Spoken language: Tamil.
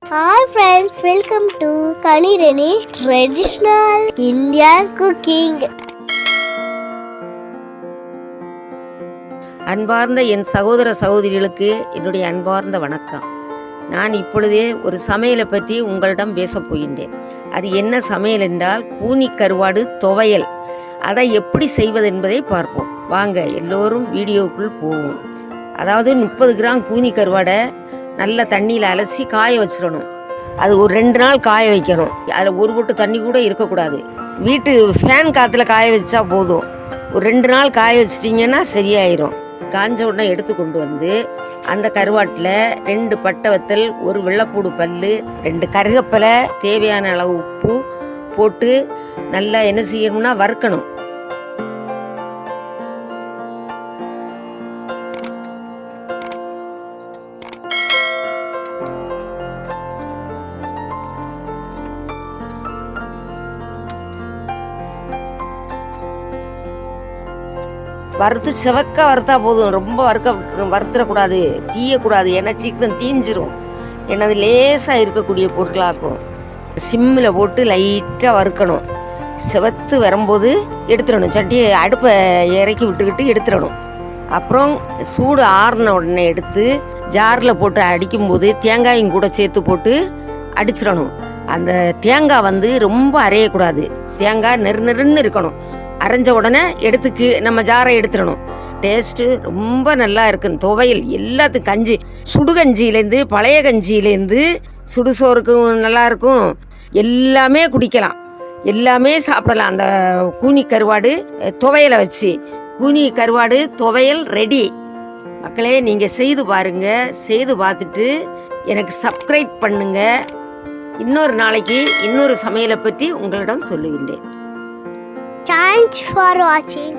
Hi friends, welcome to Kanirani Traditional Indian Cooking. அன்பார்ந்த என் சகோதர சகோதரிகளுக்கு என்னுடைய அன்பார்ந்த வணக்கம். நான் இப்பொழுதே ஒரு சமையலை பற்றி உங்களிடம் பேசப் போகின்றேன். அது என்ன சமையல் என்றால் கூனி கருவாடு துவையல். அதை எப்படி செய்வது என்பதை பார்ப்போம். வாங்க எல்லோரும் வீடியோக்குள் போவோம். அதாவது 30 கிராம் கூனி கருவாடை நல்ல தண்ணியில் அலசி காய வச்சிடணும். அது ஒரு 2 நாள் காய வைக்கணும். அதில் ஒரு பொட்டு தண்ணி கூட இருக்கக்கூடாது. வீட்டு ஃபேன் காற்றுல காய வச்சா போதும். ஒரு 2 நாள் காய வச்சிட்டிங்கன்னா சரியாயிரும். காஞ்ச உடனே எடுத்து கொண்டு வந்து அந்த கருவாட்டில் 2 பட்டை வத்தல், 1 வெள்ளைப்பூடு பல், 2 கருகப்பிலை, தேவையான அளவு உப்பு போட்டு நல்லா என்ன செய்யணும்னா வறுக்கணும். வறுத்து செவக்க வறுத்தா போதும். ரொம்ப வறுத்துடக்கூடாது, தீயக்கூடாது. ஏன்னா சீக்கிரம் தீஞ்சிரும். ஏன்னா அது லேசாக இருக்கக்கூடிய பொருட்களாக்கும். சிம்மில் போட்டு லைட்டாக வறுக்கணும். செவத்து வரும்போது எடுத்துடணும். சட்டியை அடுப்பை இறக்கி விட்டுக்கிட்டு எடுத்துடணும். அப்புறம் சூடு ஆறின உடனே எடுத்து ஜாரில் போட்டு அடிக்கும்போது தேங்காயும் கூட சேர்த்து போட்டு அடிச்சிடணும். அந்த தேங்காய் ரொம்ப அரையக்கூடாது. தேங்காய் நெருன்னு இருக்கணும். அரைஞ்ச உடனே எடுத்து நம்ம ஜாரை எடுத்துடணும். டேஸ்ட்டு ரொம்ப நல்லா இருக்கும். துவையல் எல்லாத்துக்கும் கஞ்சி, சுடுகஞ்சியிலேருந்து பழைய கஞ்சியிலேருந்து சுடுசோறுக்கும் நல்லாயிருக்கும். எல்லாமே குடிக்கலாம், எல்லாமே சாப்பிடலாம். அந்த கூனி கருவாடு துவையலை வச்சு கூனி கருவாடு துவையல் ரெடி. மக்களே, நீங்கள் செய்து பாருங்கள். செய்து பார்த்துட்டு எனக்கு சப்ஸ்கிரைப் பண்ணுங்கள். இன்னொரு நாளைக்கு இன்னொரு சமையலை பற்றி உங்களிடம் சொல்லுகின்றேன். Thanks for watching.